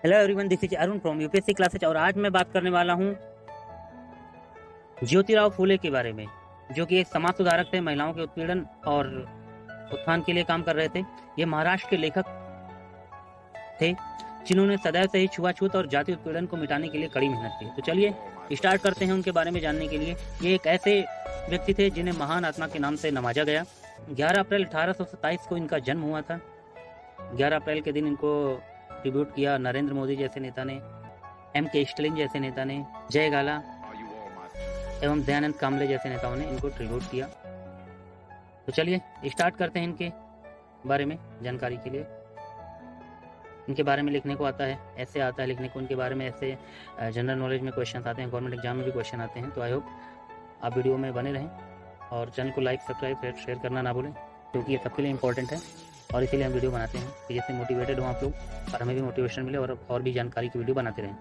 Hello everyone, this is Arun from UPSC classes और आज मैं बात करने वाला हूँ ज्योतिराव फूले के बारे में, जो कि एक समाज सुधारक थे, महिलाओं के उत्पीड़न और उत्थान के लिए काम कर रहे थे। ये महाराष्ट्र के लेखक थे जिन्होंने सदैव से ही छुआछूत और जाति उत्पीड़न को मिटाने के लिए कड़ी मेहनत की। तो चलिए स्टार्ट करते हैं उनके बारे में जानने के लिए। ये एक ऐसे व्यक्ति थे जिन्हें महान आत्मा के नाम से नवाजा गया। 11 अप्रैल 1827 को इनका जन्म हुआ था। 11 अप्रैल के दिन इनको ट्रिब्यूट किया नरेंद्र मोदी जैसे नेता ने, M.K. स्टालिन जैसे नेता ने, जय गाला एवं दयानंद कामले जैसे नेताओं ने इनको ट्रिब्यूट किया। तो चलिए स्टार्ट करते हैं इनके बारे में जानकारी के लिए। इनके बारे में लिखने को आता है, ऐसे आता है लिखने को इनके बारे में, ऐसे जनरल नॉलेज में क्वेश्चन आते हैं, गवर्नमेंट एग्जाम में भी क्वेश्चन आते हैं। तो आई होप आप वीडियो में बने रहें और चैनल को लाइक, सब्सक्राइब, शेयर करना ना भूलें, क्योंकि ये सबके लिए इंपॉर्टेंट है और इसीलिए हम वीडियो बनाते हैं कि जिससे मोटिवेटेड हो आप लोग और हमें भी मोटिवेशन मिले और भी जानकारी की वीडियो बनाते रहें।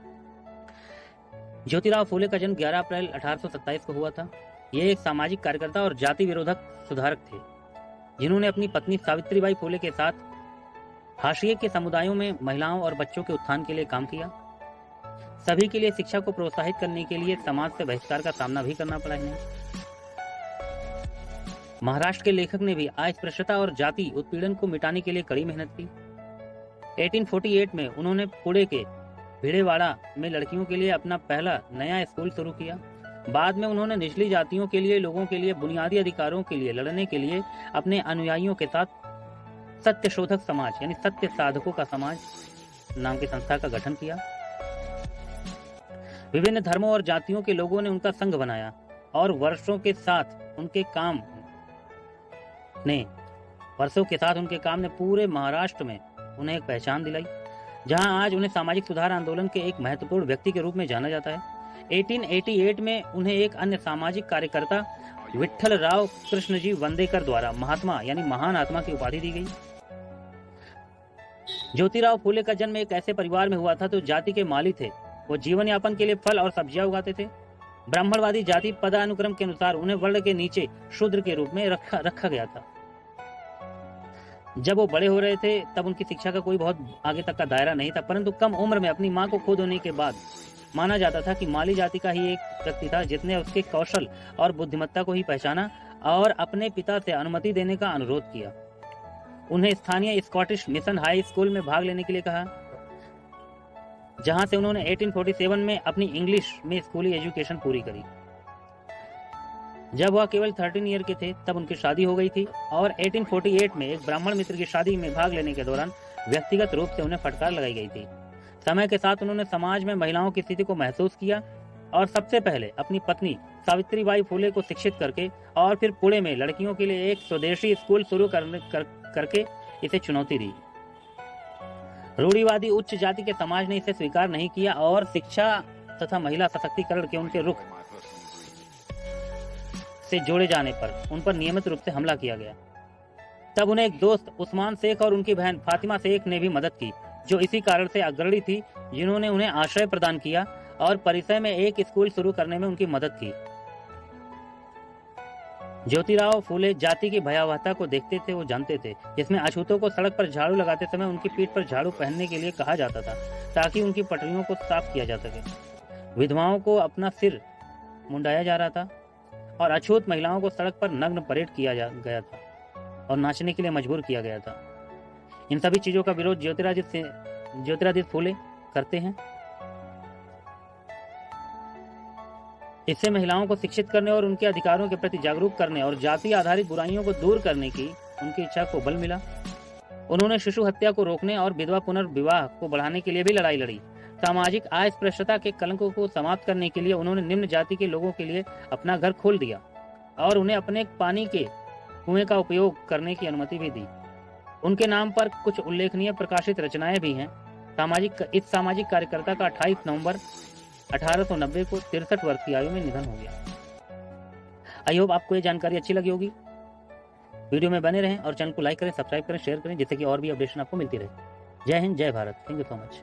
ज्योतिराव फूले का जन्म 11 अप्रैल 1827 को हुआ था। ये एक सामाजिक कार्यकर्ता और जाति विरोधक सुधारक थे जिन्होंने अपनी पत्नी सावित्रीबाई फूले के साथ हाशिए के समुदायों में महिलाओं और बच्चों के उत्थान के लिए काम किया। सभी के लिए शिक्षा को प्रोत्साहित करने के लिए समाज से बहिष्कार का सामना भी करना पड़ा इन्हें। महाराष्ट्र के लेखक ने भी अस्पृश्यता और जाति उत्पीड़न को मिटाने के लिए कड़ी मेहनत की। 1848 में उन्होंने पुणे के भिड़ेवाड़ा में लड़कियों के लिए अपना पहला नया स्कूल शुरू किया। बाद में उन्होंने निचली जातियों के लिए, लोगों के लिए बुनियादी अधिकारों के लिए लड़ने के लिए अपने अनुयायियों के साथ सत्य शोधक समाज यानी सत्य साधकों का समाज नाम की संस्था का गठन किया। विभिन्न धर्मों और जातियों के लोगों ने उनका संघ बनाया और वर्षों के साथ उनके काम ने पूरे महाराष्ट्र में उन्हें एक पहचान दिलाई, जहां आज उन्हें सामाजिक सुधार आंदोलन के एक महत्वपूर्ण व्यक्ति के रूप में जाना जाता है। 1888 में उन्हें एक अन्य सामाजिक कार्यकर्ता विठ्ठल राव कृष्णजी वंदेकर द्वारा महात्मा यानी महान आत्मा की उपाधि दी गई। ज्योतिराव फूले का जन्म एक ऐसे परिवार में हुआ था जो जाति के माली थे। वो जीवन यापन के लिए फल और सब्जियां उगाते थे। ब्राह्मणवादी जाति पदानुक्रम के अनुसार उन्हें वर्ण के नीचे शूद्र के रूप में रखा गया था। जब वो बड़े हो रहे थे तब उनकी शिक्षा का कोई बहुत आगे तक का दायरा नहीं था, परंतु कम उम्र में अपनी मां को खो देने के बाद माना जाता था कि माली जाति का ही एक व्यक्ति था जिसने उसके कौशल और बुद्धिमत्ता को ही पहचाना और अपने पिता से अनुमति देने का अनुरोध किया। उन्हें स्थानीय स्कॉटिश मिशन हाई स्कूल में भाग लेने के लिए कहा, जहां से उन्होंने 1847 में अपनी इंग्लिश में स्कूली एजुकेशन पूरी करी। जब वह केवल 13 ईयर के थे तब उनकी शादी हो गई थी और 1848 में एक ब्राह्मण मित्र की शादी में भाग लेने के दौरान व्यक्तिगत रूप से उन्हें फटकार लगाई गई थी। समय के साथ उन्होंने समाज में महिलाओं की स्थिति को महसूस किया और सबसे पहले अपनी पत्नी सावित्रीबाई फूले को शिक्षित करके और फिर पुणे में लड़कियों के लिए एक स्वदेशी स्कूल शुरू करके इसे चुनौती दी। रूढ़िवादी उच्च जाति के समाज ने इसे स्वीकार नहीं किया और शिक्षा तथा महिला सशक्तिकरण के उनके रुख से जोड़े जाने पर उन पर नियमित रूप से हमला किया गया। तब उन्हें एक दोस्त उस्मान शेख और उनकी बहन फातिमा शेख ने भी मदद की, जो इसी कारण से अग्रणी थी, जिन्होंने उन्हें आश्रय प्रदान किया और परिसर में एक स्कूल शुरू करने में उनकी मदद की। ज्योतिराव फूले जाति की भयावहता को देखते थे, वो जानते थे, जिसमें अछूतों को सड़क पर झाड़ू लगाते समय उनकी पीठ पर झाड़ू पहनने के लिए कहा जाता था ताकि उनकी पटरियों को साफ किया जा सके। विधवाओं को अपना सिर मुंडाया जा रहा था और अछूत महिलाओं को सड़क पर नग्न परेड किया गया था और नाचने के लिए मजबूर किया गया था। इन सभी चीजों का विरोध ज्योतिरादित्य फूले करते हैं। इससे महिलाओं को शिक्षित करने और उनके अधिकारों के प्रति जागरूक करने और जाति आधारित बुराइयों को दूर करने की उनकी इच्छा को बल मिला। उन्होंने शिशु हत्या को रोकने और विधवा पुनर्विवाह को बढ़ाने के लिए भी लड़ाई लड़ी। सामाजिक अस्पृश्यता के कलंकों को समाप्त करने के लिए उन्होंने निम्न जाति के लोगों के लिए अपना घर खोल दिया और उन्हें अपने पानी के कुएं का उपयोग करने की अनुमति भी दी। उनके नाम पर कुछ उल्लेखनीय प्रकाशित रचनाएं भी हैं। इस सामाजिक कार्यकर्ता का 28 नवंबर 1890 को 63 वर्ष की आयु में निधन हो गया। आई होप आपको ये जानकारी अच्छी लगी होगी। वीडियो में बने रहें और चैनल को लाइक करें, सब्सक्राइब करें, शेयर करें, जिससे कि और भी अपडेशन आपको मिलती रहे। जय हिंद, जय Bharat. Thank you so much.